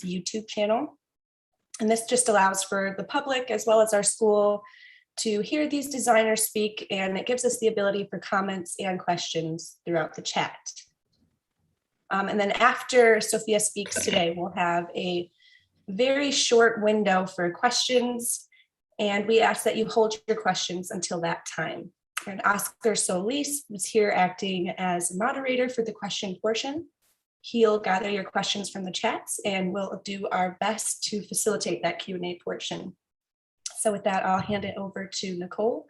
YouTube channel. And this just allows for the public as well as our school to hear these designers speak, and it gives us the ability for comments and questions throughout the chat. And then after Sophia speaks today, we'll have a very short window for questions, and we ask that you hold your questions until that time. And Oscar Solis is here acting as moderator for the question portion. He'll gather your questions from the chats, and we'll do our best to facilitate that Q&A portion. So with that, I'll hand it over to Nicole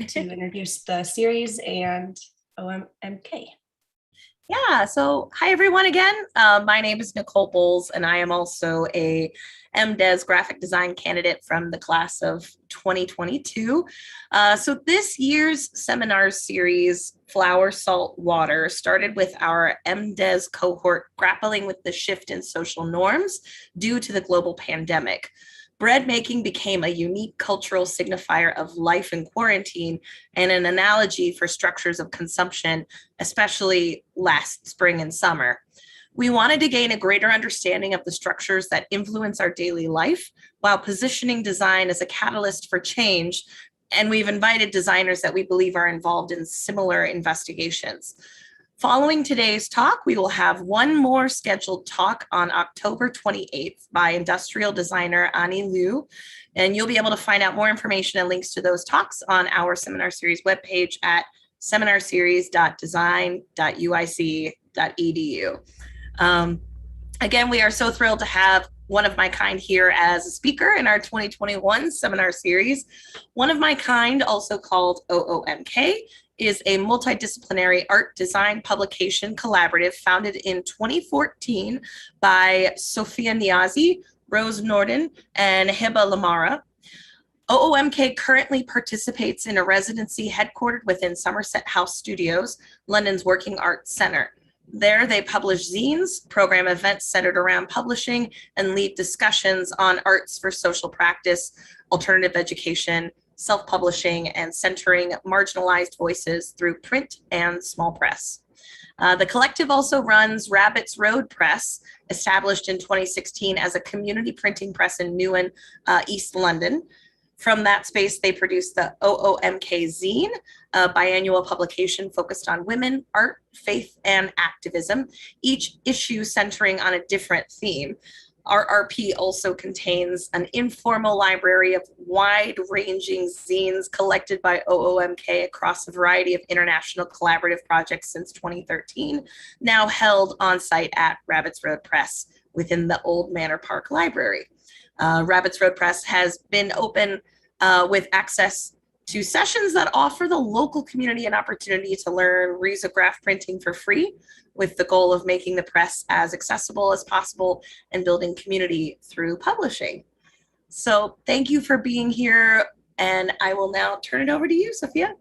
to introduce the series and OOMK. Yeah, so hi everyone again. My name is Nicole Bowles, and I am also a MDES graphic design candidate from the class of 2022. So this year's seminar series, Flour, Salt, Water, started with our MDES cohort grappling with the shift in social norms due to the global pandemic. Bread making became a unique cultural signifier of life in quarantine and an analogy for structures of consumption, especially last spring and summer. We wanted to gain a greater understanding of the structures that influence our daily life while positioning design as a catalyst for change, and we've invited designers that we believe are involved in similar investigations. Following today's talk, we will have one more scheduled talk on October 28th by industrial designer Annie Liu, and you'll be able to find out more information and links to those talks on our seminar series webpage at seminarseries.design.uic.edu. Again, we are so thrilled to have one of my kind here as a speaker in our 2021 seminar series. One of my kind, also called OOMK, is a multidisciplinary art design publication collaborative founded in 2014 by Sophia Niazi, Rose Norden, and Hiba Lamara. OOMK currently participates in a residency headquartered within Somerset House Studios, London's Working Arts Centre. There, they publish zines, program events centered around publishing, and lead discussions on arts for social practice, alternative education, self-publishing, and centering marginalized voices through print and small press. The collective also runs Rabbit's Road Press, established in 2016 as a community printing press in Newen, East London. From that space, they produce the OOMK Zine, a biannual publication focused on women, art, faith, and activism, each issue centering on a different theme. RRP also contains an informal library of wide-ranging zines collected by OOMK across a variety of international collaborative projects since 2013, now held on site at Rabbit's Road Press within the Old Manor Park Library. Rabbit's Road Press has been open with access to sessions that offer the local community an opportunity to learn risograph printing for free, with the goal of making the press as accessible as possible and building community through publishing. So thank you for being here, and I will now turn it over to you, Sophia.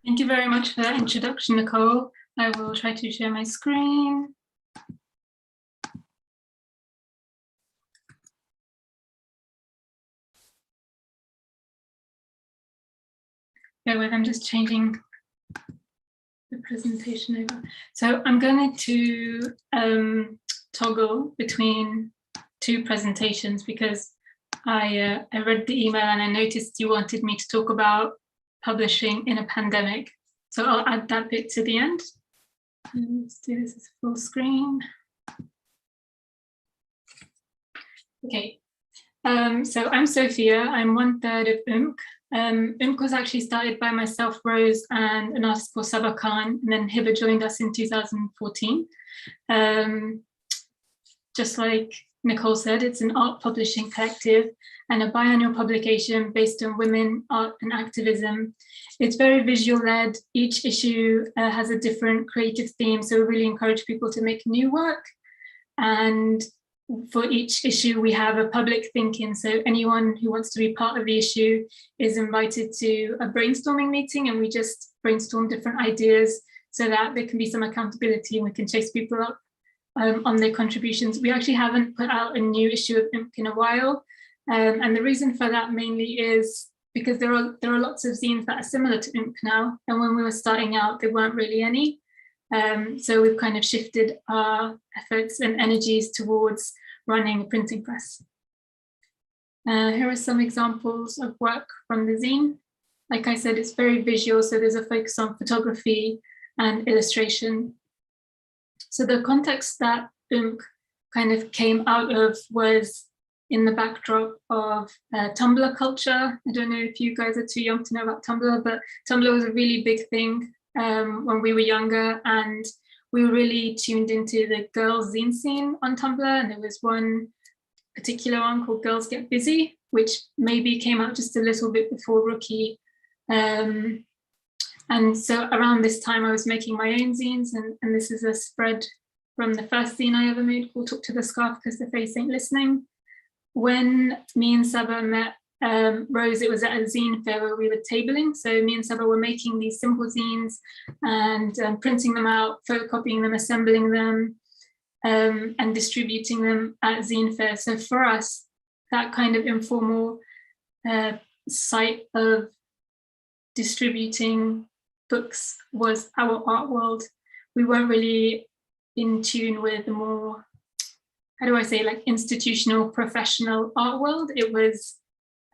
Thank you very much for that introduction, Nicole. I will try to share my screen. Bear with, I'm just changing the presentation over. So I'm going to toggle between two presentations because I read the email and I noticed you wanted me to talk about publishing in a pandemic. So I'll add that bit to the end. Let's do this as full screen. Okay, so I'm Sophia. I'm 1/3 of OOMK. OOMK was actually started by myself, Rose, and an artist called Sabah Khan, and then Hiba joined us in 2014. Just like Nicole said, it's an art publishing collective and a biannual publication based on women, art, and activism. It's very visual-led. Each issue has a different creative theme, so we really encourage people to make new work. And for each issue, we have a public thinking. So anyone who wants to be part of the issue is invited to a brainstorming meeting, and we just brainstorm different ideas so that there can be some accountability and we can chase people up on their contributions. We actually haven't put out a new issue of OOMK in a while. And the reason for that mainly is because there are lots of zines that are similar to OOMK now. And when we were starting out, there weren't really any. So we've kind of shifted our efforts and energies towards running a printing press. Here are some examples of work from the zine. Like I said, it's very visual, so there's a focus on photography and illustration. So the context that OOMK kind of came out of was in the backdrop of Tumblr culture. I don't know if you guys are too young to know about Tumblr, but Tumblr was a really big thing when we were younger, and we were really tuned into the girls zine scene on Tumblr. And there was one particular one called Girls Get Busy, which maybe came out just a little bit before Rookie. And so around this time I was making my own zines, and this is a spread from the first zine I ever made called Talk to the Scarf Because the Face Ain't Listening. When me and Saba met Rose, it was at a zine fair where we were tabling. So me and Saba were making these simple zines and printing them out, photocopying them, assembling them, and distributing them at zine fair. So for us, that kind of informal site of distributing books was our art world. We weren't really in tune with the more, how do I say, like institutional, professional art world. It was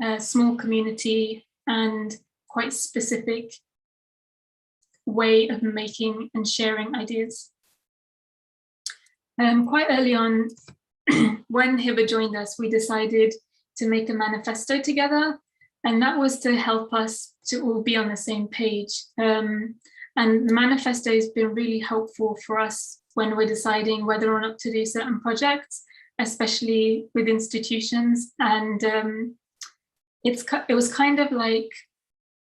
a small community and quite specific way of making and sharing ideas. Quite early on, when Hiba joined us, we decided to make a manifesto together, and that was to help us to all be on the same page. And the manifesto has been really helpful for us when we're deciding whether or not to do certain projects, especially with institutions. And it was kind of like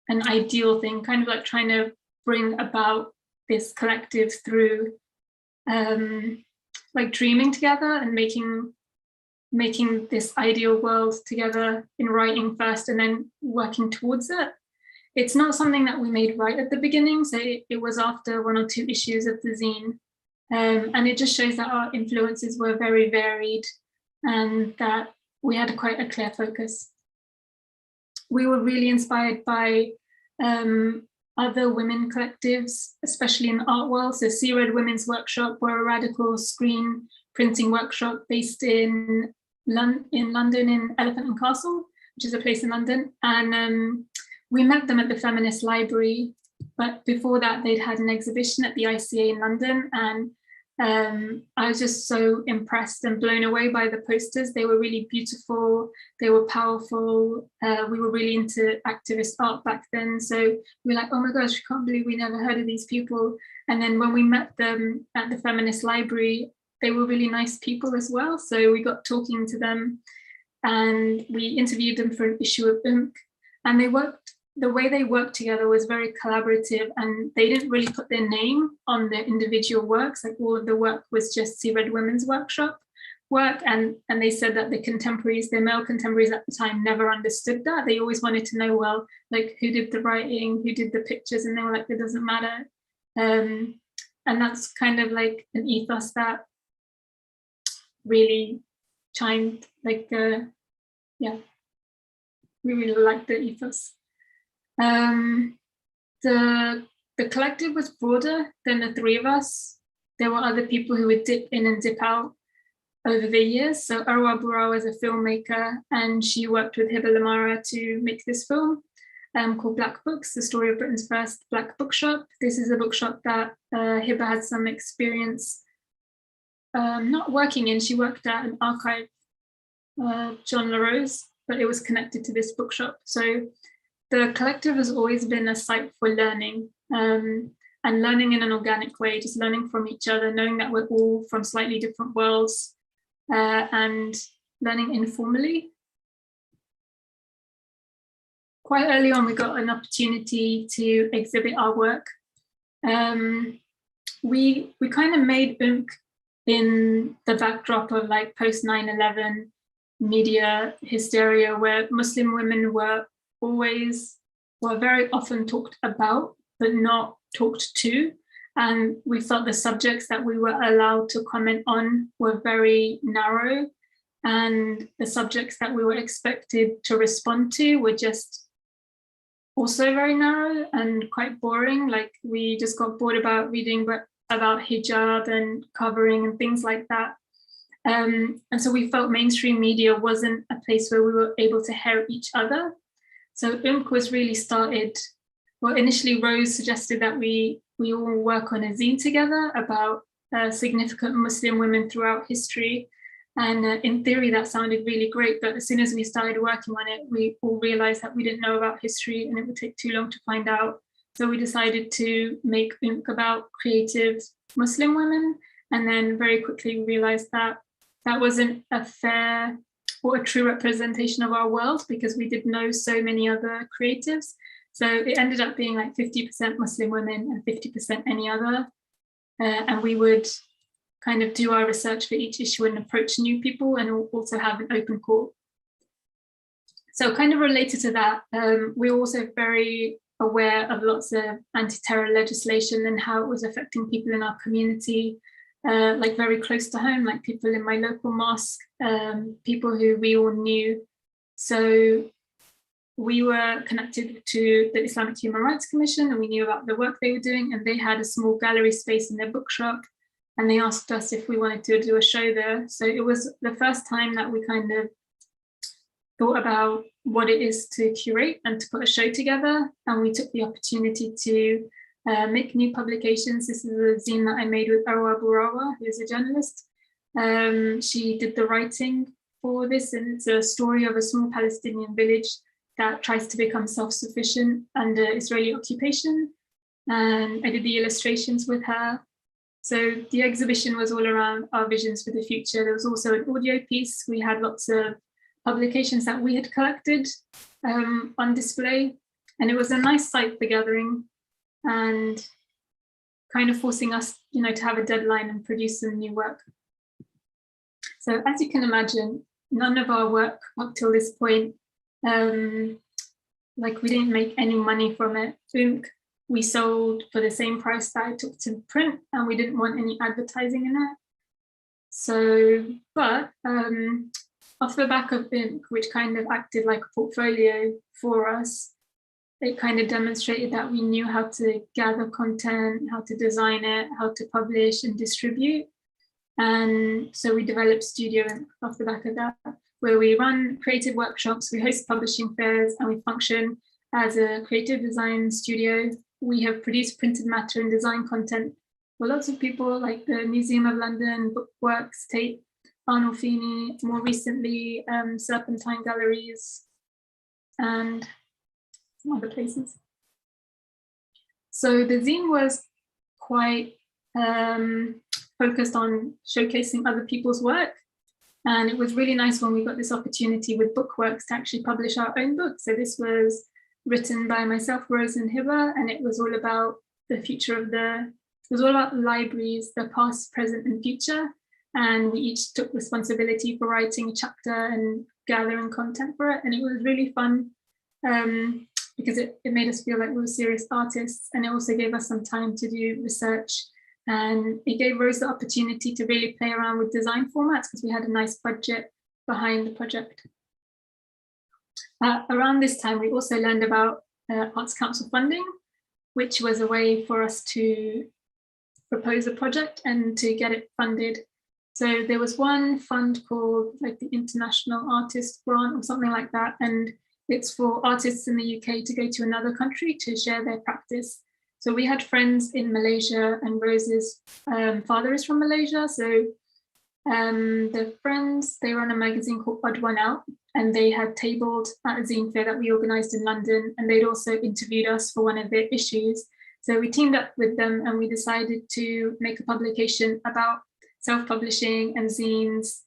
an ideal thing, kind of like trying to bring about this collective through like dreaming together and making this ideal world together in writing first and then working towards it. It's not something that we made right at the beginning, so it was after 1 or 2 issues of the zine. And it just shows that our influences were very varied and that we had quite a clear focus. We were really inspired by other women collectives, especially in the art world. So Sea Red Women's Workshop were a radical screen printing workshop based in London, in Elephant and Castle, which is a place in London. And we met them at the Feminist Library, but before that they'd had an exhibition at the ICA in London, and I was just so impressed and blown away by the posters. They were really beautiful, they were powerful. We were really into activist art back then, so we were like, oh my gosh, we can't believe we never heard of these people. And then when we met them at the Feminist Library, they were really nice people as well, so we got talking to them and we interviewed them for an issue of OOMK, and the way they worked together was very collaborative, and they didn't really put their name on their individual works. Like all of the work was just Sea Red Women's Workshop work. And they said that their male contemporaries at the time never understood that. They always wanted to know, well, like who did the writing, who did the pictures? And they were like, it doesn't matter. And that's kind of like an ethos that really chimed, like, yeah, we really liked the ethos. The collective was broader than the 3 of us. There were other people who would dip in and dip out over the years. So Arwa Burao is a filmmaker, and she worked with Hiba Lamara to make this film called Black Books, the story of Britain's first Black bookshop. This is a bookshop that Hiba had some experience not working in. She worked at an archive, John LaRose, but it was connected to this bookshop. So the collective has always been a site for learning, and learning in an organic way, just learning from each other, knowing that we're all from slightly different worlds, and learning informally. Quite early on, we got an opportunity to exhibit our work. We kind of made OOMK in the backdrop of like post 9/11 media hysteria, where Muslim women were very often talked about, but not talked to. And we felt the subjects that we were allowed to comment on were very narrow, and the subjects that we were expected to respond to were just also very narrow and quite boring. Like we just got bored about reading about hijab and covering and things like that. And so we felt mainstream media wasn't a place where we were able to hear each other. So OOMK was really started, well, initially Rose suggested that we all work on a zine together about significant Muslim women throughout history. And in theory, that sounded really great. But as soon as we started working on it, we all realized that we didn't know about history and it would take too long to find out. So we decided to make OOMK about creative Muslim women. And then very quickly realized that that wasn't a fair or a true representation of our world, because we did know so many other creatives. So it ended up being like 50% Muslim women and 50% any other. And we would kind of do our research for each issue and approach new people, and also have an open call. So kind of related to that, we're also very aware of lots of anti-terror legislation and how it was affecting people in our community, like very close to home, like people in my local mosque, people who we all knew. So we were connected to the Islamic Human Rights Commission, and we knew about the work they were doing, and they had a small gallery space in their bookshop, and they asked us if we wanted to do a show there. So it was the first time that we kind of thought about what it is to curate and to put a show together, and we took the opportunity to make new publications. This is a zine that I made with Arwa Burawa, who's a journalist. She did the writing for this, and it's a story of a small Palestinian village that tries to become self-sufficient under Israeli occupation. And I did the illustrations with her. So the exhibition was all around our visions for the future. There was also an audio piece. We had lots of publications that we had collected on display. And it was a nice site for gathering and kind of forcing us, to have a deadline and produce some new work. So as you can imagine, none of our work up till this point, like we didn't make any money from it. OOMK, we sold for the same price that I took to print, and we didn't want any advertising in it. So, but off the back of OOMK, which kind of acted like a portfolio for us, it kind of demonstrated that we knew how to gather content, how to design it, how to publish and distribute. And so we developed Studio OOMK off the back of that, where we run creative workshops, we host publishing fairs, and we function as a creative design studio. We have produced printed matter and design content for lots of people, like the Museum of London, Bookworks, Tate, Arnolfini, more recently, Serpentine Galleries, and some other places. So the zine was quite focused on showcasing other people's work. And it was really nice when we got this opportunity with Bookworks to actually publish our own book. So this was written by myself, Rose, and Hiba, and it was all about the future of it was all about libraries, the past, present, and future. And we each took responsibility for writing a chapter and gathering content for it. And it was really fun because it made us feel like we were serious artists, and it also gave us some time to do research. And it gave Rose the opportunity to really play around with design formats because we had a nice budget behind the project. Around this time, we also learned about Arts Council funding, which was a way for us to propose a project and to get it funded. So there was one fund called like the International Artist Grant or something like that. And it's for artists in the UK to go to another country to share their practice. So we had friends in Malaysia, and Rose's father is from Malaysia. So the friends, they run a magazine called Odd One Out, and they had tabled at a zine fair that we organized in London, and they'd also interviewed us for one of their issues. So we teamed up with them, and we decided to make a publication about self-publishing and zines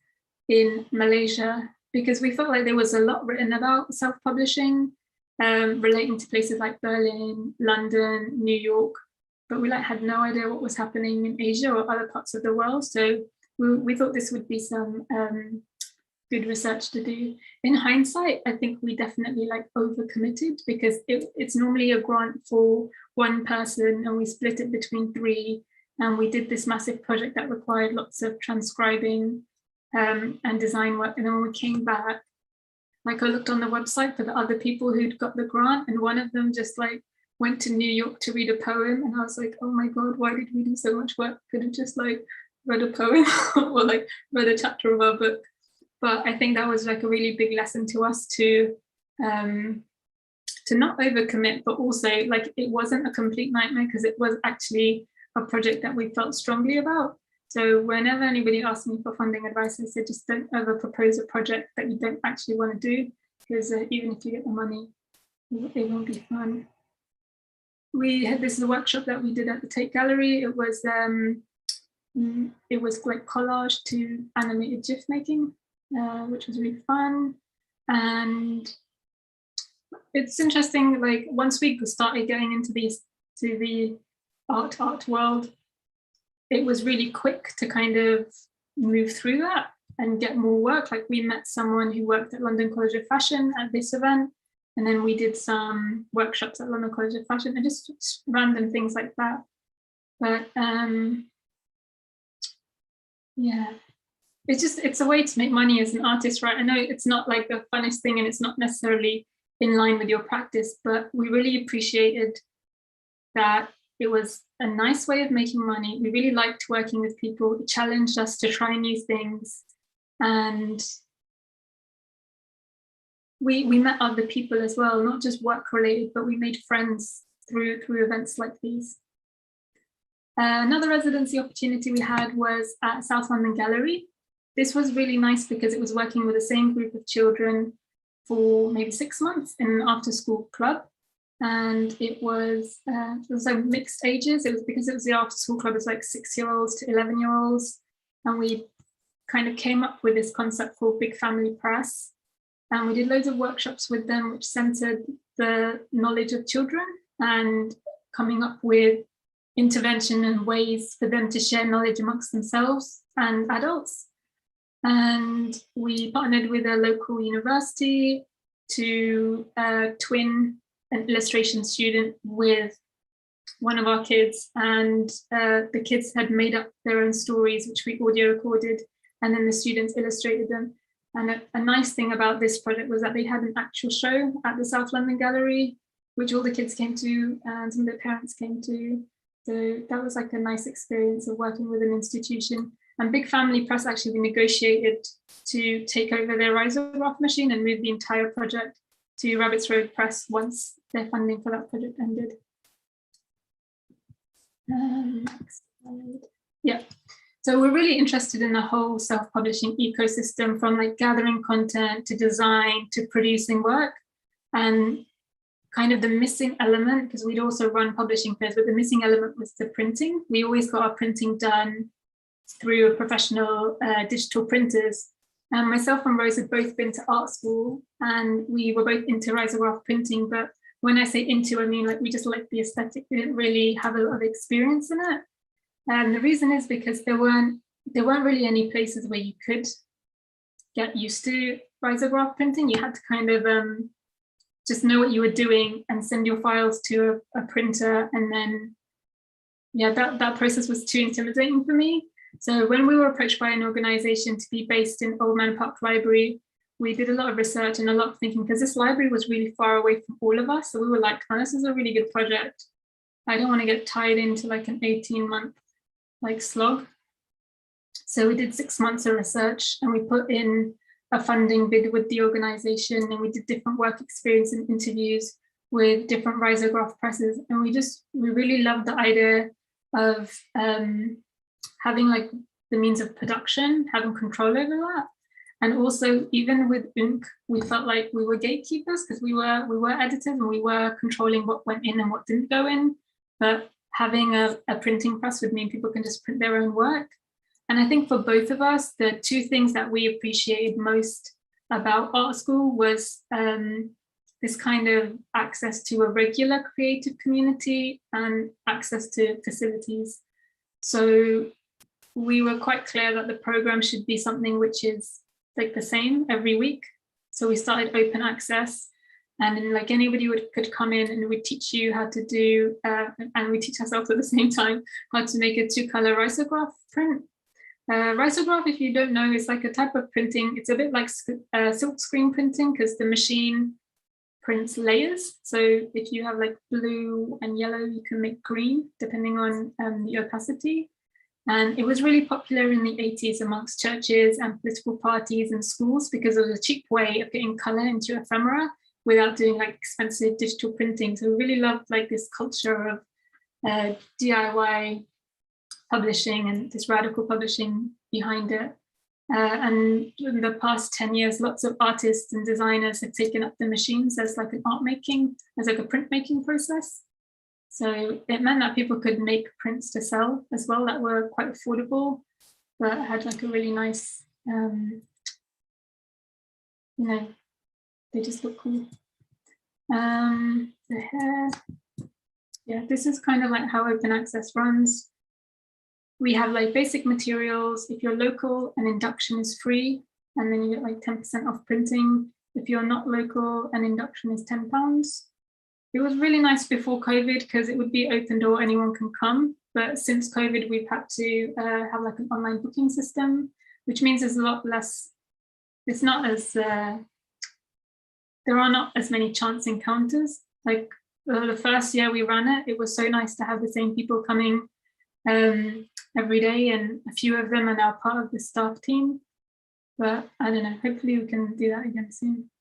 in Malaysia, because we felt like there was a lot written about self-publishing, relating to places like Berlin, London, New York, but we had no idea what was happening in Asia or other parts of the world. So we thought this would be some good research to do. In hindsight, I think we definitely overcommitted, because it's normally a grant for one person, and we split it between 3. And we did this massive project that required lots of transcribing and design work. And then when we came back, I looked on the website for the other people who'd got the grant, and one of them just went to New York to read a poem. And I was like, oh my God, why did we do so much work? Could have just read a poem or like read a chapter of our book. But I think that was like a really big lesson to us to not overcommit, but also like it wasn't a complete nightmare because it was actually a project that we felt strongly about. So whenever anybody asks me for funding advice, I said just don't ever propose a project that you don't actually want to do, because even if you get the money, it won't be fun. This is a workshop that we did at the Tate Gallery. It was like collage to animated GIF making, which was really fun. And it's interesting, like once we started getting into the art world, it was really quick to kind of move through that and get more work. Like we met someone who worked at London College of Fashion at this event, and then we did some workshops at London College of Fashion and just random things like that. But yeah, it's a way to make money as an artist, right? I know it's not like the funnest thing and it's not necessarily in line with your practice, but we really appreciated that it was a nice way of making money. We really liked working with people. It challenged us to try new things. And we met other people as well, not just work related, but we made friends through events like these. Another residency opportunity we had was at South London Gallery. This was really nice because it was working with the same group of children for maybe 6 months in an after school club. And it was like mixed ages. It was because it was the after school club, it was like 6-year-olds to 11-year-olds. And we kind of came up with this concept called Big Family Press. And we did loads of workshops with them, which centered the knowledge of children and coming up with intervention and ways for them to share knowledge amongst themselves and adults. And we partnered with a local university to twin an illustration student with one of our kids, and the kids had made up their own stories, which we audio recorded, and then the students illustrated them. And a nice thing about this project was that they had an actual show at the South London Gallery, which all the kids came to and some of their parents came to. So that was like a nice experience of working with an institution. And Big Family Press actually we negotiated to take over their risograph machine and move the entire project to Rabbits Road Press once their funding for that project ended. Next slide. Yeah. So we're really interested in the whole self-publishing ecosystem, from like gathering content to design to producing work. And kind of the missing element, because we'd also run publishing fairs, but the missing element was the printing. We always got our printing done through professional digital printers. And myself and Rose had both been to art school and we were both into risograph printing. But when I say into, I mean like we just liked the aesthetic. We didn't really have a lot of experience in it. And the reason is because there weren't really any places where you could get used to risograph printing. You had to kind of just know what you were doing and send your files to a printer. And then, yeah, that process was too intimidating for me. So when we were approached by an organization to be based in Old Man Park Library, we did a lot of research and a lot of thinking, because this library was really far away from all of us. So we were like, oh, this is a really good project. I don't want to get tied into like an 18-month like slog. So we did 6 months of research and we put in a funding bid with the organization, and we did different work experience and interviews with different risograph presses. And we really loved the idea of having like the means of production, having control over that. And also even with OOMK, we felt like we were gatekeepers, because we were editors and we were controlling what went in and what didn't go in. But having a printing press would mean people can just print their own work. And I think for both of us, the two things that we appreciated most about art school was this kind of access to a regular creative community and access to facilities. So we were quite clear that the program should be something which is like the same every week. So we started open access, and then like anybody could come in and we'd teach you how to do, and we teach ourselves at the same time, how to make a 2-color risograph print. Risograph, if you don't know, is like a type of printing. It's a bit like silk screen printing, because the machine prints layers. So if you have like blue and yellow, you can make green depending on the opacity. And it was really popular in the 80s amongst churches and political parties and schools because it was a cheap way of getting color into ephemera without doing like expensive digital printing. So we really loved like this culture of DIY publishing and this radical publishing behind it. And in the past 10 years, lots of artists and designers have taken up the machines as like an art making, as like a printmaking process. So it meant that people could make prints to sell as well that were quite affordable, but had like a really nice, you know, they just look cool. The hair, yeah, this is kind of like how open access runs. We have like basic materials. If you're local, an induction is free, and then you get like 10% off printing. If you're not local, an induction is £10. It was really nice before COVID because it would be open door, anyone can come. But since COVID, we've had to have like an online booking system, which means there's a lot less, it's not as, there are not as many chance encounters. Like the first year we ran it, it was so nice to have the same people coming every day, and a few of them are now part of the staff team. But I don't know, hopefully we can do that again soon.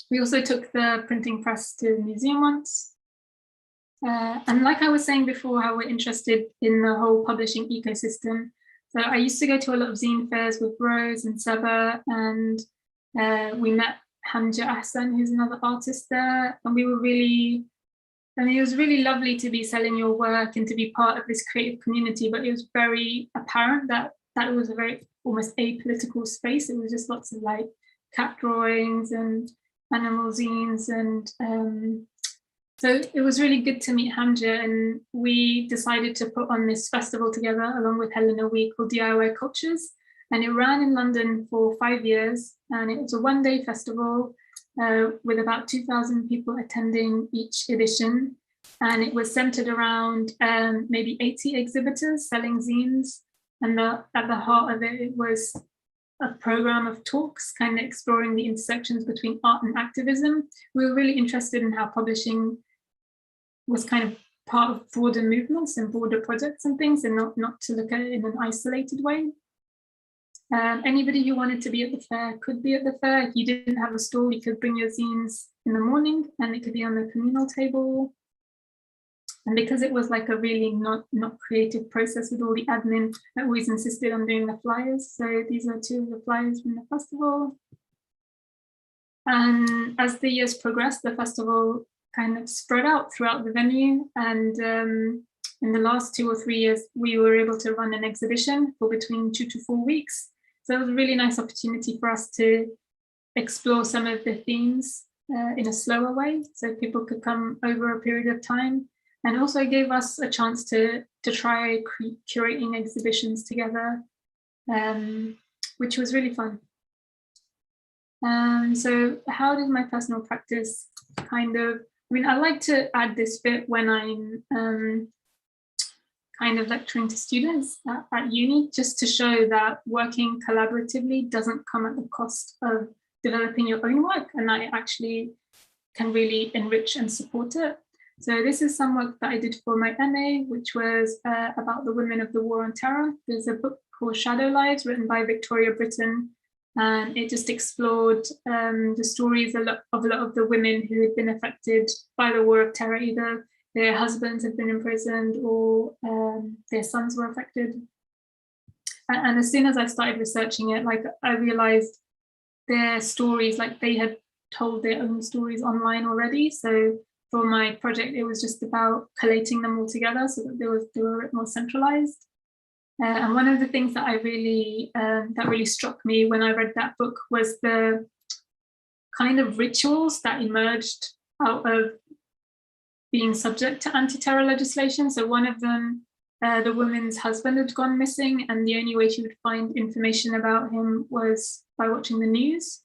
We also took the printing press to the museum once. And like I was saying before, how we're interested in the whole publishing ecosystem. So I used to go to a lot of zine fairs with Rose and Seba, and we met Hamja Ahsan, who's another artist there. And we were really, I mean, it was really lovely to be selling your work and to be part of this creative community, but it was very apparent that it was a very almost apolitical space. It was just lots of like cat drawings and animal zines, and so it was really good to meet Hamja, and we decided to put on this festival together along with Helena Week called DIY Cultures, and it ran in London for 5 years, and it was a one-day festival with about 2,000 people attending each edition, and it was centered around maybe 80 exhibitors selling zines, and at the heart of it was a program of talks kind of exploring the intersections between art and activism. We were really interested in how publishing was kind of part of broader movements and broader projects and things, and not to look at it in an isolated way. Anybody who wanted to be at the fair could be at the fair. If you didn't have a stall, you could bring your zines in the morning and it could be on the communal table. And because it was like a really not creative process with all the admin, I always insisted on doing the flyers. So these are two of the flyers from the festival. And as the years progressed, the festival kind of spread out throughout the venue. And in the last 2 or 3 years, we were able to run an exhibition for between 2 to 4 weeks. So it was a really nice opportunity for us to explore some of the themes in a slower way, so people could come over a period of time. And also gave us a chance to try curating exhibitions together, which was really fun. So how did my personal practice kind of, I mean, I like to add this bit when I'm kind of lecturing to students at uni, just to show that working collaboratively doesn't come at the cost of developing your own work, and that it actually can really enrich and support it. So this is some work that I did for my MA, which was about the women of the War on Terror. There's a book called Shadow Lives written by Victoria Britton, and it just explored the stories of a lot of the women who had been affected by the War of Terror. Either their husbands had been imprisoned or their sons were affected. And as soon as I started researching it, like I realized their stories, like they had told their own stories online already. So for my project, it was just about collating them all together so that they were a bit more centralized. And one of the things that that really struck me when I read that book was the kind of rituals that emerged out of being subject to anti-terror legislation. So one of them, the woman's husband had gone missing, and the only way she would find information about him was by watching the news.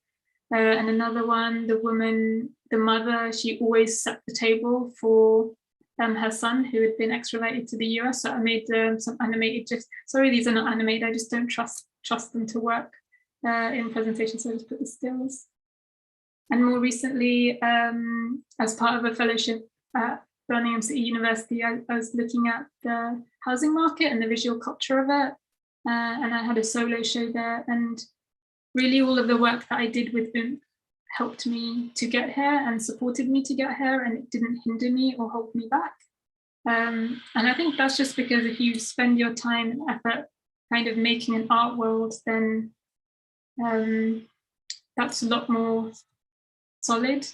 And another one, the mother, she always set the table for her son who had been extradited to the US. So I made some animated GIFs. Sorry, these are not animated. I just don't trust them to work in presentations. So I just put the stills. And more recently, as part of a fellowship at Birmingham City University, I was looking at the housing market and the visual culture of it. And I had a solo show there, and really all of the work that I did with OOMK helped me to get here and supported me to get here, and it didn't hinder me or hold me back. And I think that's just because if you spend your time and effort kind of making an art world, then that's a lot more solid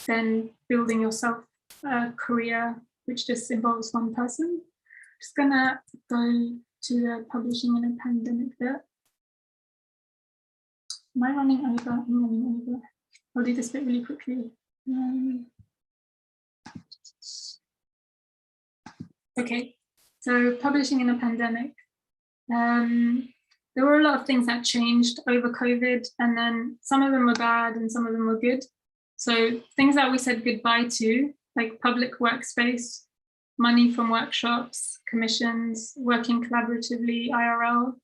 than building yourself a career which just involves one person. Just gonna go to the publishing in a pandemic bit. Am I running over? I'm running over. I'll do this bit really quickly. Okay, so publishing in a pandemic. There were a lot of things that changed over COVID, and then some of them were bad and some of them were good. So things that we said goodbye to, like public workspace, money from workshops, commissions, working collaboratively, IRL,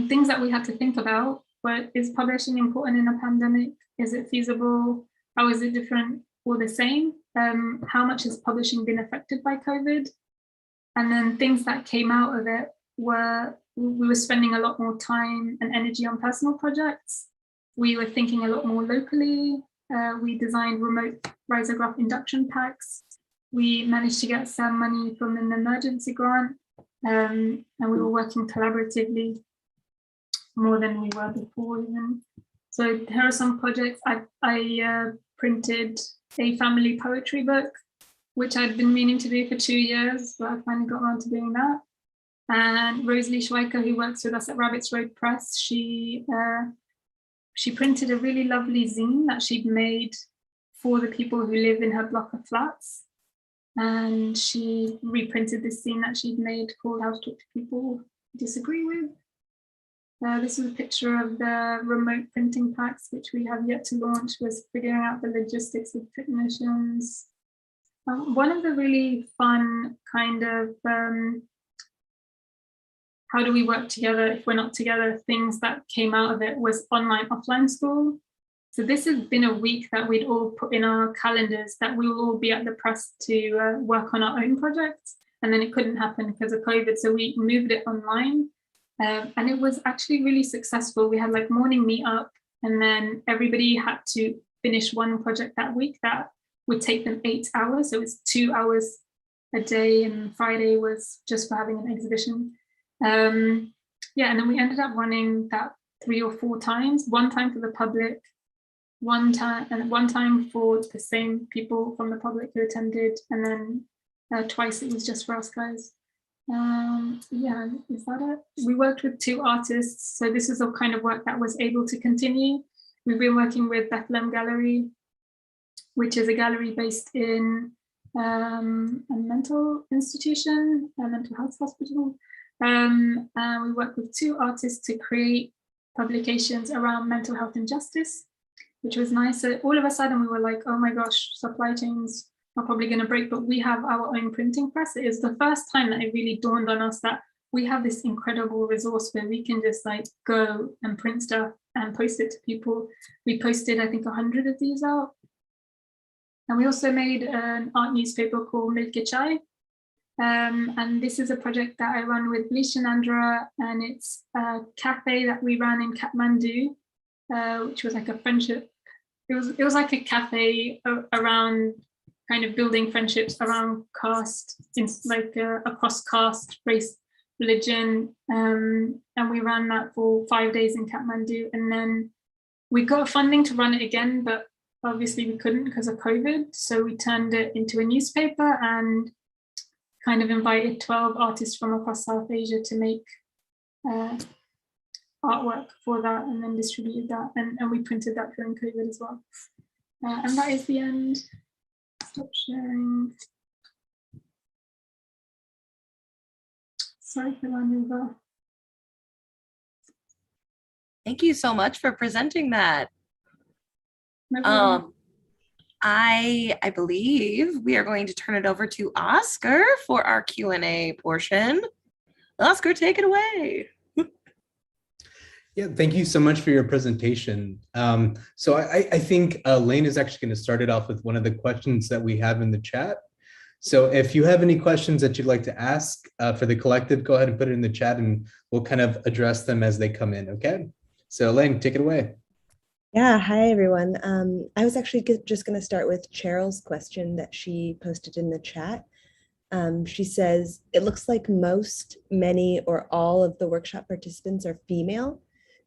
things that we had to think about. But is publishing important in a pandemic? Is it feasible? How is it different or the same? How much has publishing been affected by COVID? And then things that came out of it were, we were spending a lot more time and energy on personal projects. We were thinking a lot more locally. We designed remote risograph induction packs. We managed to get some money from an emergency grant, and we were working collaboratively more than we were before even. So here are some projects. I printed a family poetry book, which I'd been meaning to do for 2 years, but I finally got around to doing that. And Rosalie Schweiker, who works with us at Rabbits Road Press, she printed a really lovely zine that she'd made for the people who live in her block of flats. And she reprinted this zine that she'd made called How to Talk to People You Disagree With. This is a picture of the remote printing packs, which we have yet to launch, was figuring out the logistics with technicians. One of the really fun kind of how do we work together if we're not together things that came out of it was online offline school. So this has been a week that we'd all put in our calendars that we will all be at the press to work on our own projects, and then it couldn't happen because of COVID, so we moved it online, and it was actually really successful. We had like morning meetup, and then everybody had to finish one project that week that would take them 8 hours. So it was 2 hours a day, and Friday was just for having an exhibition. Yeah, and then we ended up running that 3 or 4 times, one time for the public, one time for the same people from the public who attended, and then twice it was just for us guys. Yeah, is that it? We worked with 2 artists, so this is the kind of work that was able to continue. We've been working with Bethlehem Gallery, which is a gallery based in a mental institution, a mental health hospital. And we work with 2 artists to create publications around mental health and justice, which was nice. So all of a sudden we were like, oh my gosh, supply chains are probably going to break, but we have our own printing press. It is the first time that it really dawned on us that we have this incredible resource where we can just like go and print stuff and post it to people. We posted, I think, 100 of these out. And we also made an art newspaper called Milke Chai. And this is a project that I run with Lisha Nandra, and it's a cafe that we ran in Kathmandu, which was like a friendship. It was like a cafe around kind of building friendships around caste, like across caste, race, religion. And we ran that for 5 days in Kathmandu. And then we got funding to run it again, but obviously we couldn't because of COVID. So we turned it into a newspaper and kind of invited 12 artists from across South Asia to make artwork for that, and then distributed that. And we printed that during COVID as well. And that is the end. Stop sharing. Sorry for running over. Thank you so much for presenting that. No problem. I believe we are going to turn it over to Oscar for our Q&A portion. Oscar, take it away. Yeah, thank you so much for your presentation. So I think Lane is actually going to start it off with one of the questions that we have in the chat. So if you have any questions that you'd like to ask for the collective, go ahead and put it in the chat and we'll kind of address them as they come in, okay? So Elaine, take it away. Yeah, hi everyone. I was actually just going to start with Cheryl's question that she posted in the chat. She says, it looks like most, many, or all of the workshop participants are female.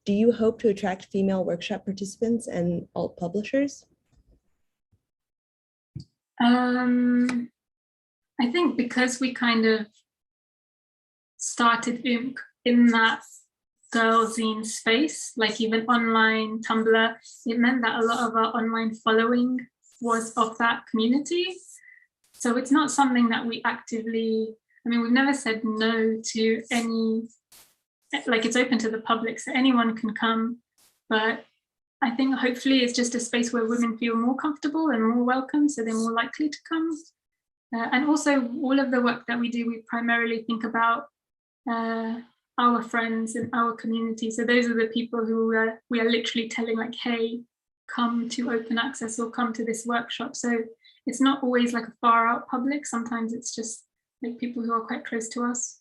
Do you hope to attract female workshop participants and alt publishers? I think because we kind of started in that girl zine space, like even online Tumblr, it meant that a lot of our online following was of that community. So it's not something that we actively, I mean, we've never said no to any, like it's open to the public, so anyone can come. But I think hopefully it's just a space where women feel more comfortable and more welcome, so they're more likely to come. And also all of the work that we do, we primarily think about our friends and our community. So those are the people who we are literally telling like, hey, come to open access or come to this workshop. So it's not always like a far out public. Sometimes it's just like people who are quite close to us.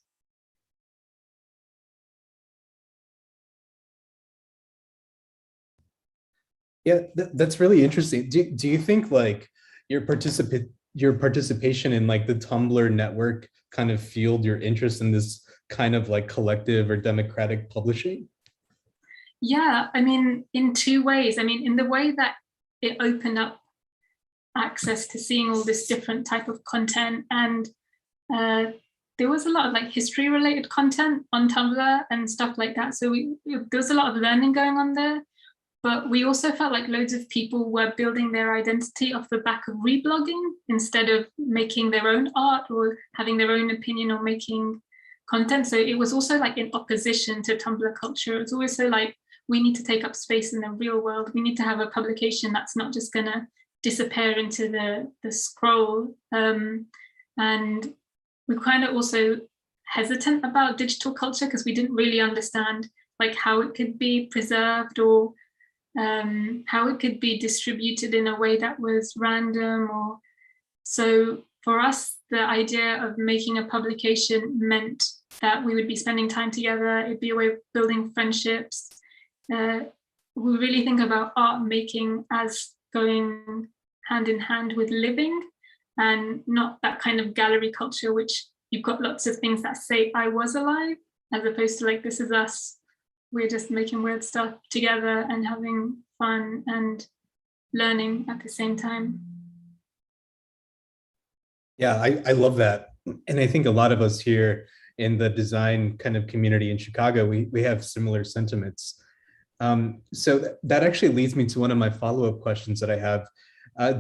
Yeah, that's really interesting. Do you think like your participation in like the Tumblr network kind of fueled your interest in this kind of like collective or democratic publishing? Yeah, I mean, in two ways. I mean, in the way that it opened up access to seeing all this different type of content, and there was a lot of like history related content on Tumblr and stuff like that. So there was a lot of learning going on there. But we also felt like loads of people were building their identity off the back of reblogging instead of making their own art or having their own opinion or making content. So it was also like in opposition to Tumblr culture. It's also like, we need to take up space in the real world. We need to have a publication that's not just gonna disappear into the scroll. And we're kind of also hesitant about digital culture because we didn't really understand like how it could be preserved or how it could be distributed in a way that was random. Or so for us, the idea of making a publication meant that we would be spending time together. It'd be a way of building friendships. We really think about art making as going hand in hand with living, and not that kind of gallery culture, which you've got lots of things that say I was alive, as opposed to like, this is us. We're just making weird stuff together and having fun and learning at the same time. Yeah, I love that. And I think a lot of us here in the design kind of community in Chicago, we have similar sentiments. So that actually leads me to one of my follow-up questions that I have.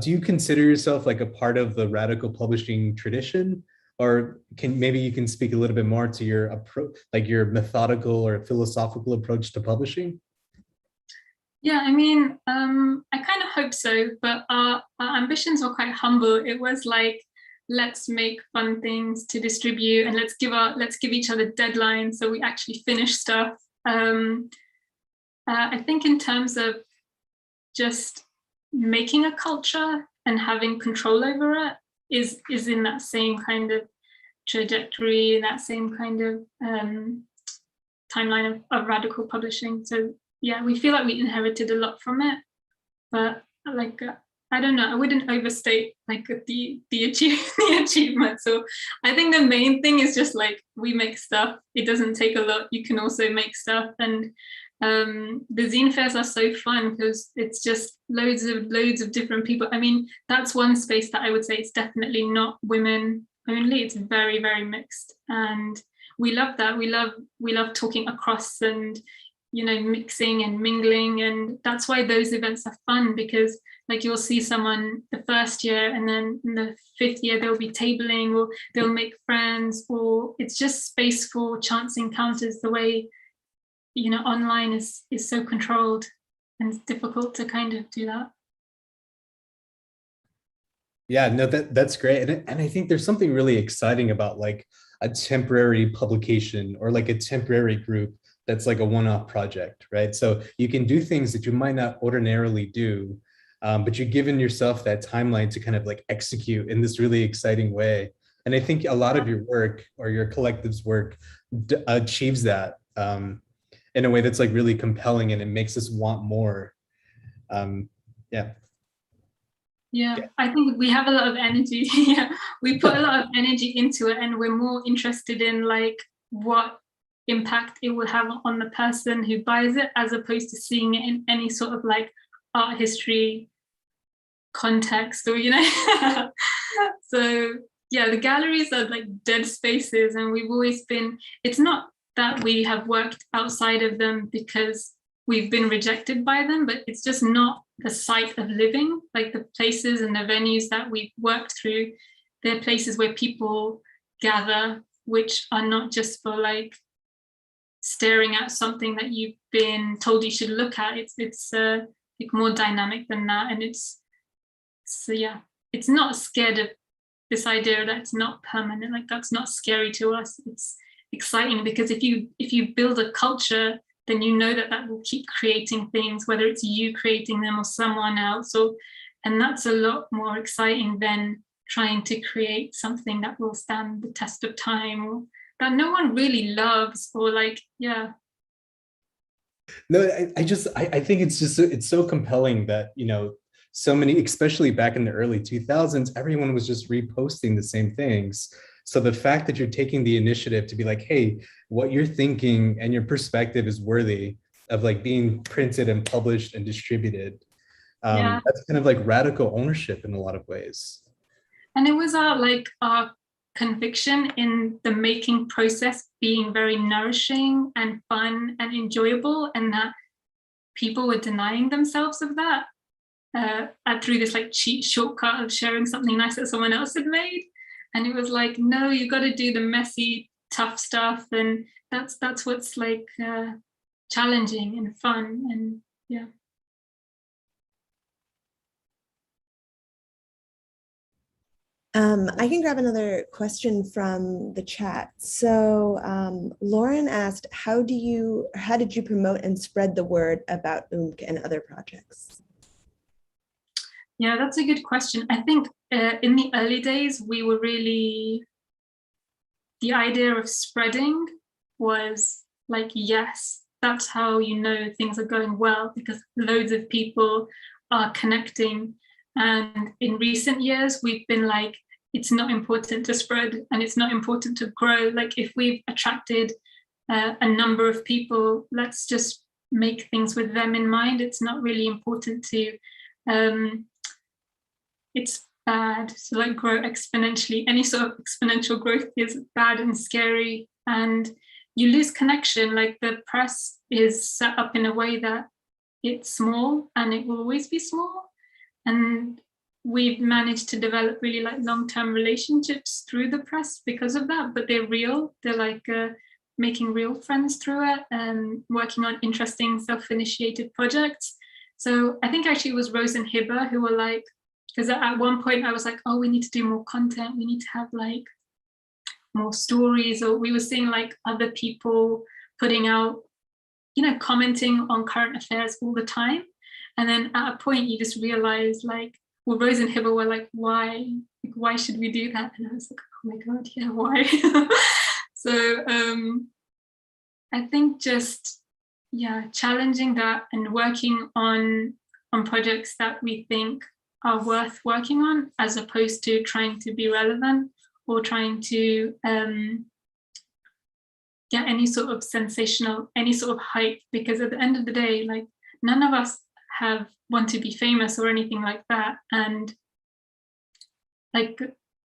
Do you consider yourself like a part of the radical publishing tradition? Or maybe you can speak a little bit more to your approach, like your methodical or philosophical approach to publishing? Yeah, I mean, I kind of hope so, but our ambitions were quite humble. It was like, let's make fun things to distribute and let's give each other deadlines so we actually finish stuff. I think in terms of just making a culture and having control over it is in that same kind of trajectory, that same kind of timeline of radical publishing. So yeah, we feel like we inherited a lot from it, but like I don't know, I wouldn't overstate like the achievement. So I think the main thing is just like, we make stuff. It doesn't take a lot. You can also make stuff, and the zine fairs are so fun because it's just loads of different people. I mean, that's one space that I would say it's definitely not women only. It's very, very mixed, and we love that. We love talking across and, you know, mixing and mingling, and that's why those events are fun, because like you'll see someone the first year and then in the 5th year they'll be tabling or they'll make friends, or it's just space for chance encounters, the way, you know, online is so controlled and it's difficult to kind of do that. Yeah, no, that's great. And I think there's something really exciting about like a temporary publication or like a temporary group that's like a one-off project, right? So you can do things that you might not ordinarily do but you've given yourself that timeline to kind of like execute in this really exciting way. And I think a lot of your work or your collective's work achieves that in a way that's like really compelling, and it makes us want more. Yeah. Yeah, I think we have a lot of energy. Yeah, we put a lot of energy into it, and we're more interested in like what impact it will have on the person who buys it, as opposed to seeing it in any sort of like art history context, or So yeah, the galleries are like dead spaces, and we've always been, it's not that we have worked outside of them because we've been rejected by them, but it's just not the site of living. Like the places and the venues that we've worked through, they're places where people gather, which are not just for like staring at something that you've been told you should look at. It's like more dynamic than that. And so yeah, it's not scared of this idea that it's not permanent. Like that's not scary to us. It's exciting because if you build a culture, then you know that will keep creating things, whether it's you creating them or someone else. And that's a lot more exciting than trying to create something that will stand the test of time, or that no one really loves, or like, yeah. No, I think it's so compelling that, so many, especially back in the early 2000s, everyone was just reposting the same things. So the fact that you're taking the initiative to be like, hey, what you're thinking and your perspective is worthy of like being printed and published and distributed. Yeah. That's kind of like radical ownership in a lot of ways. And it was our conviction in the making process being very nourishing and fun and enjoyable, and that people were denying themselves of that through this like cheap shortcut of sharing something nice that someone else had made. And it was like, no, you got to do the messy, tough stuff, and that's what's like challenging and fun, and yeah. I can grab another question from the chat. So Lauren asked, how did you promote and spread the word about OOMK and other projects? Yeah, that's a good question. I think in the early days, we were really, the idea of spreading was like, yes, that's how you know things are going well, because loads of people are connecting. And in recent years, we've been like, it's not important to spread and it's not important to grow. Like if we've attracted a number of people, let's just make things with them in mind. It's not really important to, it's bad to like grow exponentially. Any sort of exponential growth is bad and scary, and you lose connection. Like the press is set up in a way that it's small and it will always be small. And we've managed to develop really like long-term relationships through the press because of that, but they're real. They're like making real friends through it and working on interesting self-initiated projects. So I think actually it was Rose and Hiba who were like, because at one point I was like, oh, we need to do more content. We need to have like more stories, or we were seeing like other people putting out, commenting on current affairs all the time. And then at a point you just realize like, well, Rose and Hiba were like, why should we do that? And I was like, oh my God, yeah, why? So I think just, challenging that and working on projects that we think are worth working on, as opposed to trying to be relevant or trying to get any sort of sensational, any sort of hype, because at the end of the day, like none of us want to be famous or anything like that. And like,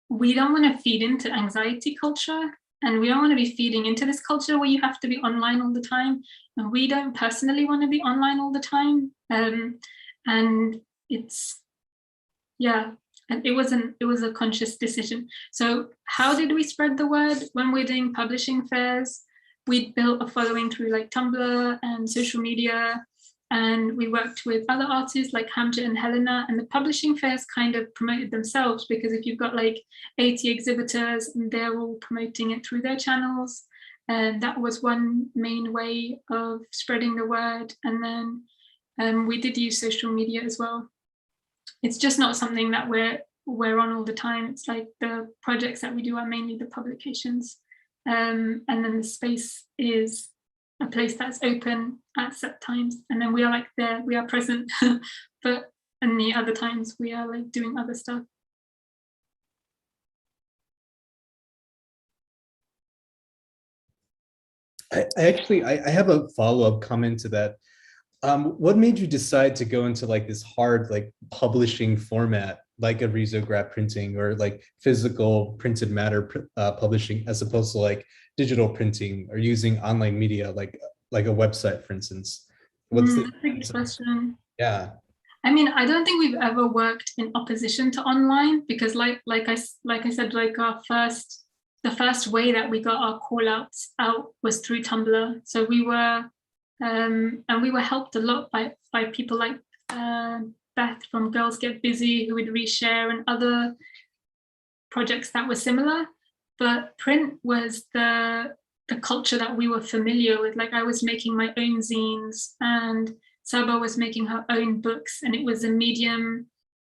we don't want to feed into anxiety culture, and we don't want to be feeding into this culture where you have to be online all the time. And we don't personally want to be online all the time. And it's, and it was a conscious decision. So how did we spread the word? When we're doing publishing fairs, we built a following through like Tumblr and social media, and we worked with other artists like Hamja and Helena, and the publishing fairs kind of promoted themselves, because if you've got like 80 exhibitors and they're all promoting it through their channels, and that was one main way of spreading the word. And then we did use social media as well. it's just not something that we're on all the time. It's like the projects that we do are mainly the publications. And then the space is a place that's open at set times. And then we are like there, we are present, but and the other times we are like doing other stuff. I have a follow-up comment to that. What made you decide to go into like this hard like publishing format, like a risograph printing or like physical printed matter publishing, as opposed to like digital printing or using online media like a website, for instance? What's That's a good question. Yeah. I mean, I don't think we've ever worked in opposition to online, because like I said, like the first way that we got our call outs out was through Tumblr. So we were and we were helped a lot by people like Beth from Girls Get Busy, who would reshare, and other projects that were similar. But print was the culture that we were familiar with. Like I was making my own zines and Saba was making her own books, and it was a medium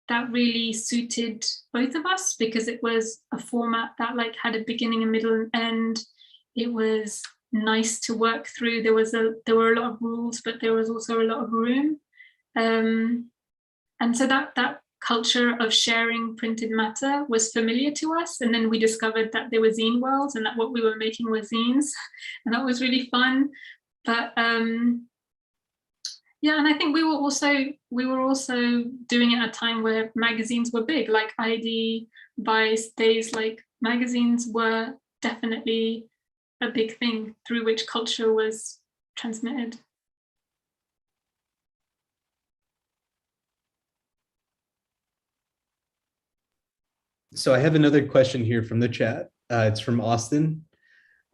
that really suited both of us because it was a format that like had a beginning, a middle, and end. It was nice to work through. There were a lot of rules, but there was also a lot of room. And so that culture of sharing printed matter was familiar to us. And then we discovered that there were zine worlds and that what we were making were zines. And that was really fun. But yeah, and I think we were also doing it at a time where magazines were big, like ID, Vice, Days. Like magazines were definitely a big thing through which culture was transmitted. So I have another question here from the chat. It's from Austin,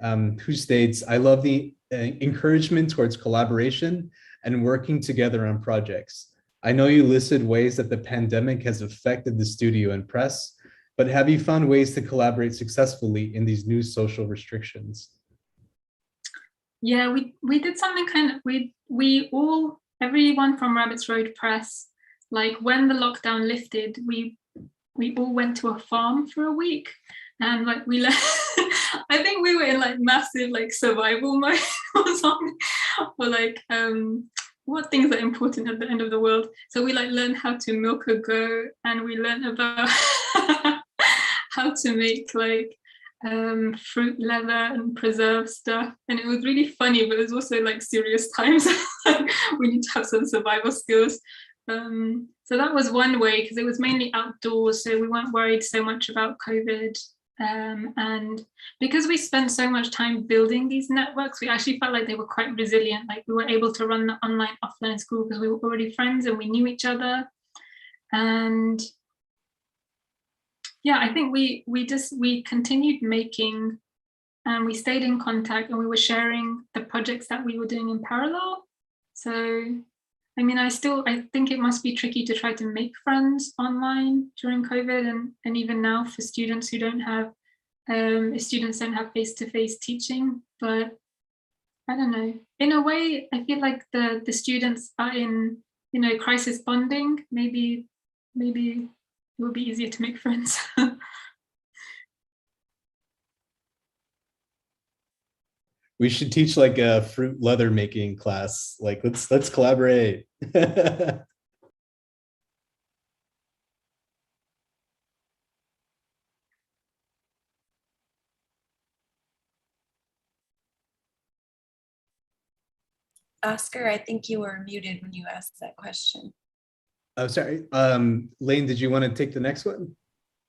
who states, "I love the encouragement towards collaboration and working together on projects. I know you listed ways that the pandemic has affected the studio and press, but have you found ways to collaborate successfully in these new social restrictions?" Yeah, we did something kind of, everyone from Rabbits Road Press, like when the lockdown lifted, we all went to a farm for a week, and like we I think we were in like massive like survival mode or something, or like what things are important at the end of the world. So we like learned how to milk a goat, and we learned about how to make like fruit leather and preserve stuff, and it was really funny, but it was also like serious times. We need to have some survival skills. So that was one way, because it was mainly outdoors, so we weren't worried so much about COVID. And because we spent so much time building these networks, we actually felt like they were quite resilient. Like we were able to run the online offline school because we were already friends and we knew each other. And yeah, I think we continued making, and we stayed in contact, and we were sharing the projects that we were doing in parallel. So I mean, I think it must be tricky to try to make friends online during COVID, and even now for students who don't have face-to-face teaching. But I don't know. In a way, I feel like the students are in, crisis bonding. Maybe it will be easier to make friends. We should teach like a fruit leather making class. Like let's collaborate. Oscar, I think you were muted when you asked that question. Oh, sorry. Lane, did you want to take the next one?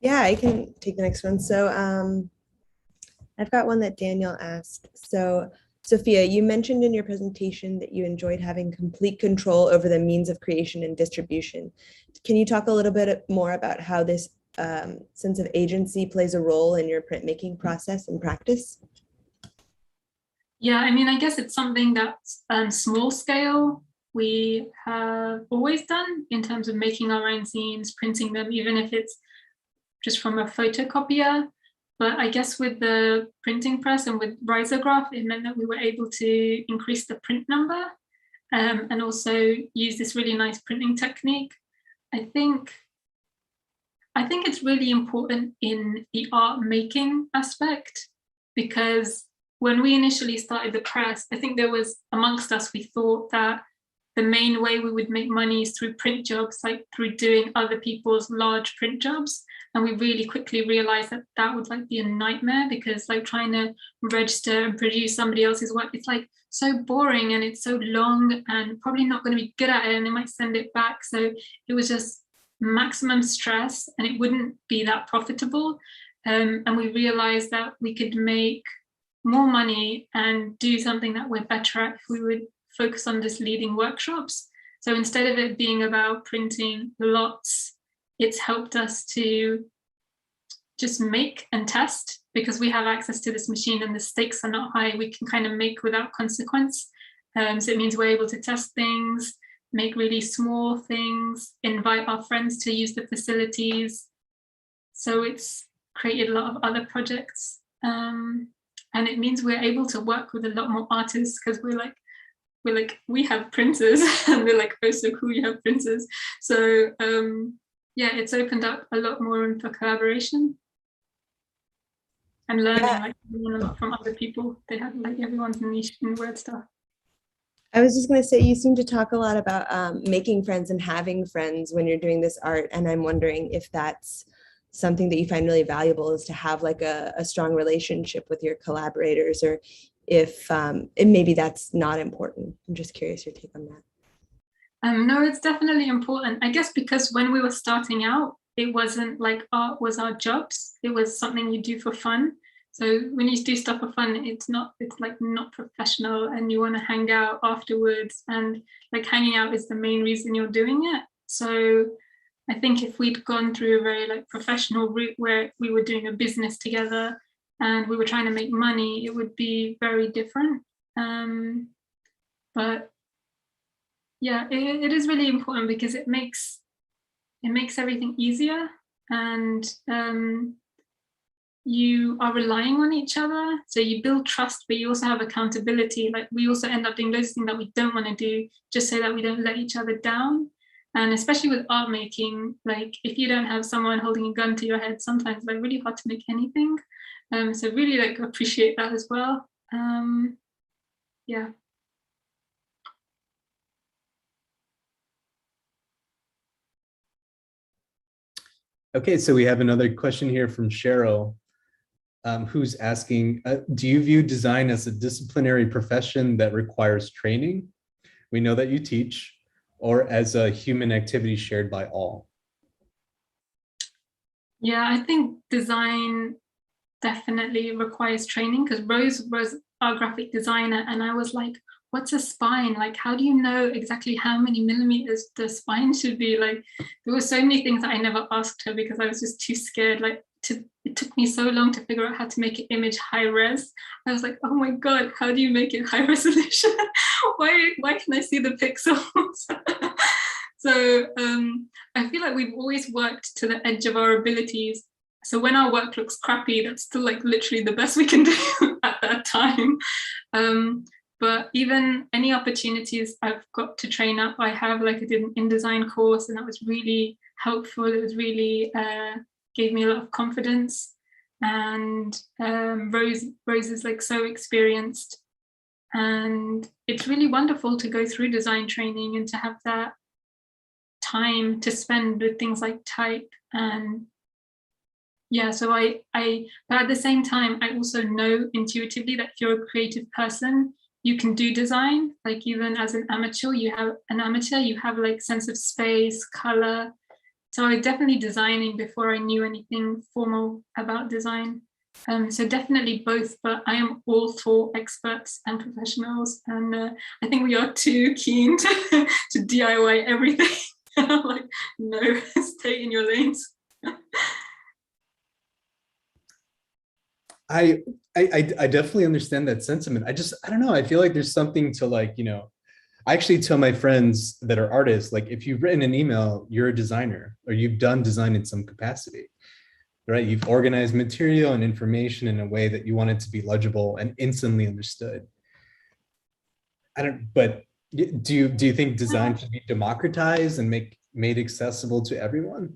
Yeah, I can take the next one. So I've got one that Daniel asked. So Sophia, you mentioned in your presentation that you enjoyed having complete control over the means of creation and distribution. Can you talk a little bit more about how this sense of agency plays a role in your printmaking process and practice? Yeah, I mean, I guess it's something that's small scale we have always done in terms of making our own zines, printing them, even if it's just from a photocopier. But I guess with the printing press and with risograph, it meant that we were able to increase the print number and also use this really nice printing technique. I think I think it's really important in the art making aspect, because when we initially started the press, I think there was amongst us, we thought that the main way we would make money is through print jobs, like through doing other people's large print jobs. And we really quickly realized that that would like be a nightmare, because like trying to register and produce somebody else's work, it's like so boring and it's so long and probably not going to be good at it, and they might send it back. So it was just maximum stress and it wouldn't be that profitable. And we realized that we could make more money and do something that we're better at if we would focus on just leading workshops. So instead of it being about printing lots, it's helped us to just make and test, because we have access to this machine and the stakes are not high. We can kind of make without consequence. So it means we're able to test things, make really small things, invite our friends to use the facilities. So it's created a lot of other projects. And it means we're able to work with a lot more artists, because we have printers and they're like, oh, so cool, you have printers. So yeah, it's opened up a lot more room for collaboration and learning from other people. They have like everyone's niche and weird stuff. I was just going to say, you seem to talk a lot about making friends and having friends when you're doing this art. And I'm wondering if that's something that you find really valuable, is to have like a strong relationship with your collaborators, or if maybe that's not important. I'm just curious your take on that. No, it's definitely important. I guess because when we were starting out, it wasn't like art was our jobs. It was something you do for fun. So when you do stuff for fun, it's like not professional, and you want to hang out afterwards, and like hanging out is the main reason you're doing it. So I think if we'd gone through a very like professional route where we were doing a business together and we were trying to make money, it would be very different. But yeah, it is really important, because it makes everything easier, and you are relying on each other. So you build trust, but you also have accountability. Like we also end up doing those things that we don't want to do, just so that we don't let each other down. And especially with art making, like if you don't have someone holding a gun to your head, sometimes it's like really hard to make anything. So really like appreciate that as well. Yeah. Okay, so we have another question here from Cheryl, who's asking, do you view design as a disciplinary profession that requires training? We know that you teach, or as a human activity shared by all? Yeah, I think design definitely requires training, because Rose was our graphic designer, and I was like, what's a spine? Like, how do you know exactly how many millimeters the spine should be? Like, there were so many things that I never asked her, because I was just too scared. Like, it took me so long to figure out how to make an image high res. I was like, oh my God, how do you make it high resolution? why can I see the pixels? So I feel like we've always worked to the edge of our abilities. So when our work looks crappy, that's still like literally the best we can do at that time. But even any opportunities I've got to train up, I have, like I did an InDesign course, and that was really helpful. It was really gave me a lot of confidence. And Rose is like so experienced, and it's really wonderful to go through design training and to have that time to spend with things like type. And yeah, so but at the same time, I also know intuitively that if you're a creative person, you can do design. Like even as an amateur, you have like sense of space, color. So I was definitely designing before I knew anything formal about design. So definitely both, but I am all for experts and professionals. And I think we are too keen to DIY everything. Like, no, stay in your lanes. I definitely understand that sentiment. I don't know. I feel like there's something to like, I actually tell my friends that are artists, like if you've written an email, you're a designer, or you've done design in some capacity, right? You've organized material and information in a way that you want it to be legible and instantly understood. But do you think design should be democratized and made accessible to everyone?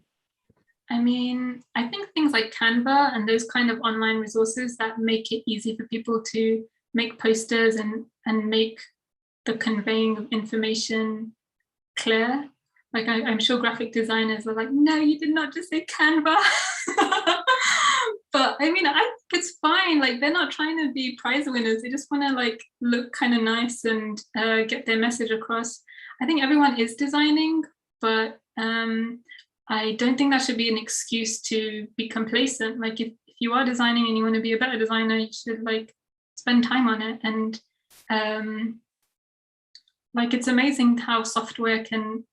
I mean, I think things like Canva and those kind of online resources that make it easy for people to make posters and make the conveying of information clear. Like I'm sure graphic designers are like, no, you did not just say Canva. But I mean, I think it's fine. Like they're not trying to be prize winners. They just want to like look kind of nice and get their message across. I think everyone is designing, but I don't think that should be an excuse to be complacent. Like if you are designing and you want to be a better designer, you should like spend time on it. And like it's amazing how software can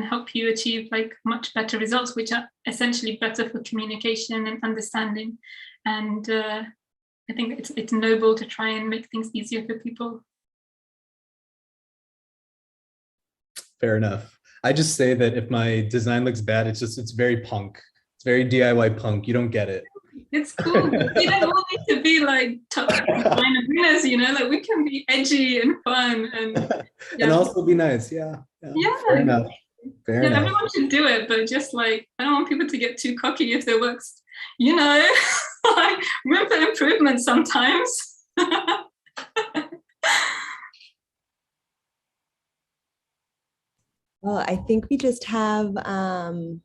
help you achieve like much better results, which are essentially better for communication and understanding. And I think it's noble to try and make things easier for people. Fair enough. I just say that if my design looks bad, it's very punk. It's very DIY punk. You don't get it. It's cool. You don't all need to be like top designer winners, you know, like we can be edgy and fun and and also be nice. Yeah. Fair enough. Fair enough. Everyone should do it, but just like I don't want people to get too cocky if their work's, you know, like room for improvement sometimes. Well, I think we just have, oh,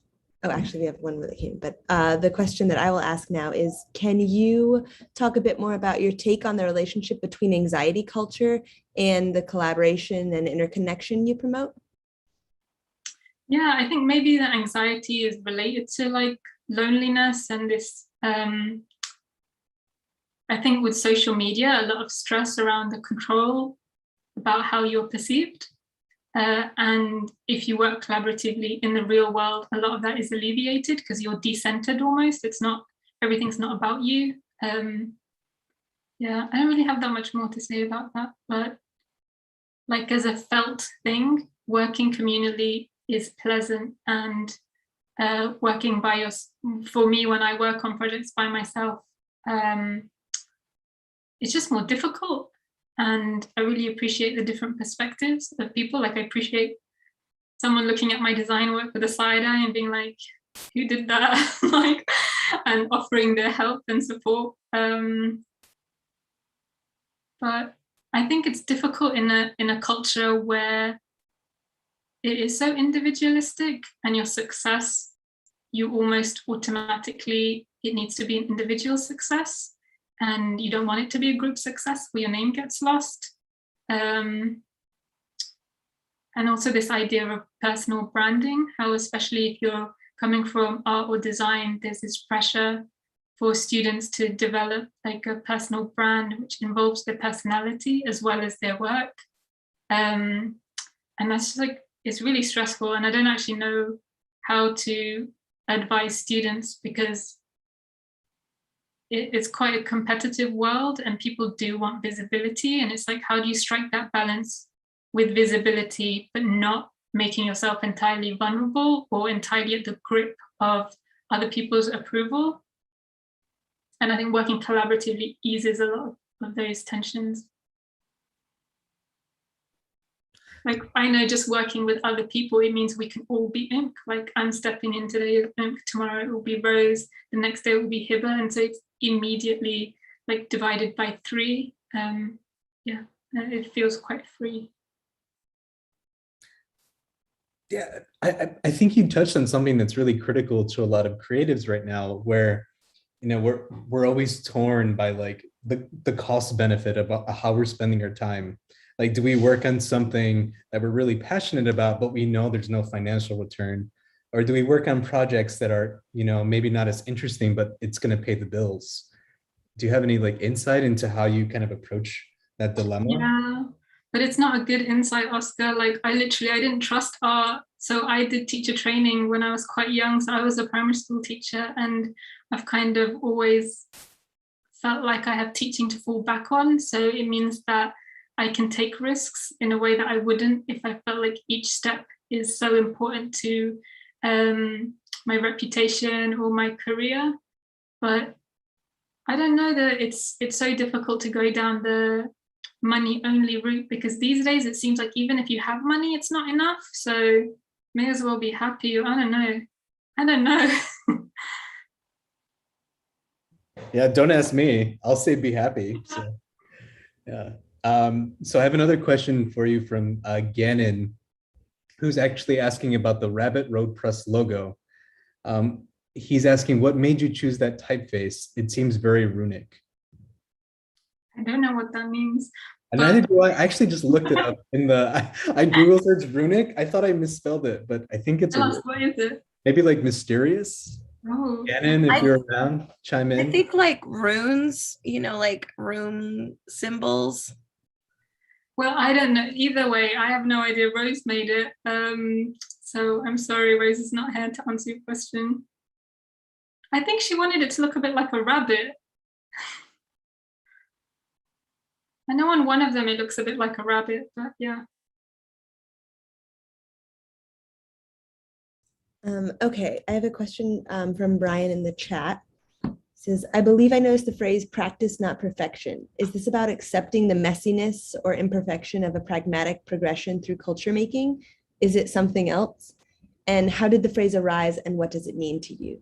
actually we have one that came, but the question that I will ask now is, can you talk a bit more about your take on the relationship between anxiety culture and the collaboration and interconnection you promote? Yeah, I think maybe the anxiety is related to like loneliness and this, I think with social media, a lot of stress around the control about how you're perceived. And if you work collaboratively in the real world, a lot of that is alleviated because you're decentered almost. It's not, everything's not about you. Yeah, I don't really have that much more to say about that, but like as a felt thing, working communally is pleasant, and working by for me, when I work on projects by myself, it's just more difficult. And I really appreciate the different perspectives of people. Like I appreciate someone looking at my design work with a side eye and being like, who did that? Like, and offering their help and support. But I think it's difficult in a culture where it is so individualistic, and your success, you almost automatically, it needs to be an individual success. And you don't want it to be a group success where your name gets lost. And also this idea of personal branding, how especially if you're coming from art or design, there's this pressure for students to develop like a personal brand, which involves their personality as well as their work. And that's just like, it's really stressful. And I don't actually know how to advise students because it's quite a competitive world and people do want visibility. And it's like, how do you strike that balance with visibility, but not making yourself entirely vulnerable or entirely at the grip of other people's approval? And I think working collaboratively eases a lot of those tensions. Like I know just working with other people, it means we can all be OOMK. Like I'm stepping in today as OOMK, tomorrow it will be Rose, the next day it will be Hiba. And so it's immediately like divided by 3. Yeah, it feels quite free. Yeah, I think you touched on something that's really critical to a lot of creatives right now, where, you know, we're always torn by like the cost benefit of how we're spending our time. Like, do we work on something that we're really passionate about, but we know there's no financial return? Or do we work on projects that are, you know, maybe not as interesting, but it's going to pay the bills? Do you have any like insight into how you kind of approach that dilemma? Yeah, but it's not a good insight, Oscar. Like I didn't trust art. So I did teacher training when I was quite young. So I was a primary school teacher, and I've kind of always felt like I have teaching to fall back on. So it means that I can take risks in a way that I wouldn't if I felt like each step is so important to my reputation or my career. But I don't know that it's so difficult to go down the money only route, because these days it seems like even if you have money, it's not enough. So may as well be happy. I don't know. I don't know. Yeah, don't ask me. I'll say be happy. So, yeah. So I have another question for you from Gannon, who's actually asking about the Rabbit Road Press logo. He's asking, what made you choose that typeface? It seems very runic. I don't know what that means. And neither do I. I actually just looked it up in the, I Google searched runic. I thought I misspelled it, but I think it's What is it? maybe like mysterious. Oh, Gannon, if you're around, chime in. I think like runes, you know, like rune symbols. well, I don't know. Either way, I have no idea. Rose made it. So I'm sorry, Rose is not here to answer your question. I think she wanted it to look a bit like a rabbit. I know on one of them it looks a bit like a rabbit, but yeah. Okay, I have a question from Brian in the chat. It says, I believe I noticed the phrase practice, not perfection. Is this about accepting the messiness or imperfection of a pragmatic progression through culture making? Is it something else? And how did the phrase arise and what does it mean to you?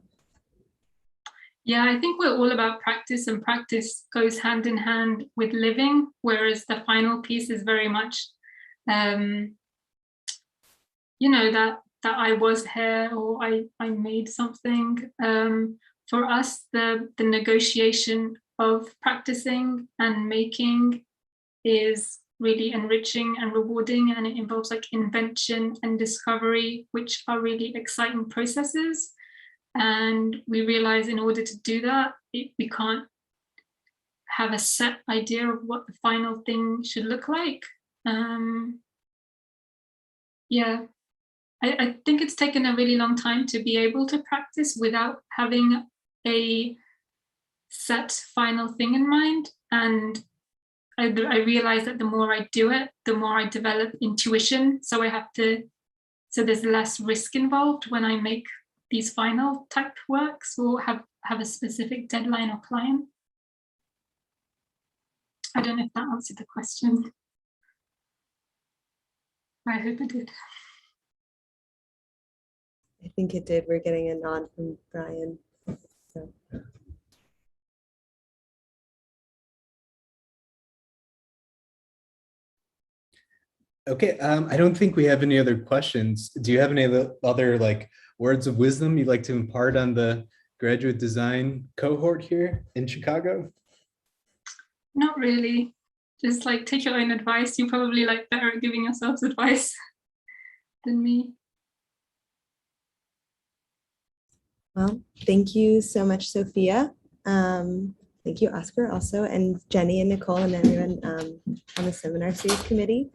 Yeah, I think we're all about practice, and practice goes hand in hand with living, whereas the final piece is very much, you know, that I was here or I made something. For us, the negotiation of practicing and making is really enriching and rewarding, and it involves like invention and discovery, which are really exciting processes. And we realize in order to do that, we can't have a set idea of what the final thing should look like. Yeah, I think it's taken a really long time to be able to practice without having a set final thing in mind. And I realize that the more I do it, the more I develop intuition. So there's less risk involved when I make these final type works or have a specific deadline or client. I don't know if that answered the question. I hope it did. I think it did. We're getting a nod from Brian. So. Okay, I don't think we have any other questions. Do you have any other like words of wisdom you'd like to impart on the graduate design cohort here in Chicago? Not really. Just like take your own advice. You probably like better at giving yourselves advice than me. Well, thank you so much, Sophia. Thank you, Oscar, also, and Jenny and Nicole and everyone on the seminar series committee.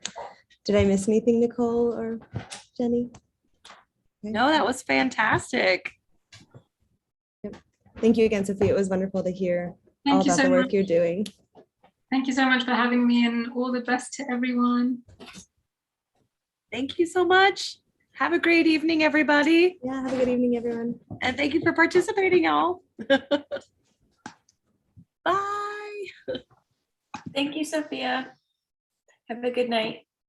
Did I miss anything, Nicole or Jenny? Okay. No, that was fantastic. Yep. Thank you again, Sophia. It was wonderful to hear Thank all you about so the work much. you're doing. Thank you so much for having me, and all the best to everyone. Thank you so much. Have a great evening, everybody. Yeah, have a good evening, everyone. And thank you for participating, y'all. Bye. Thank you, Sophia. Have a good night.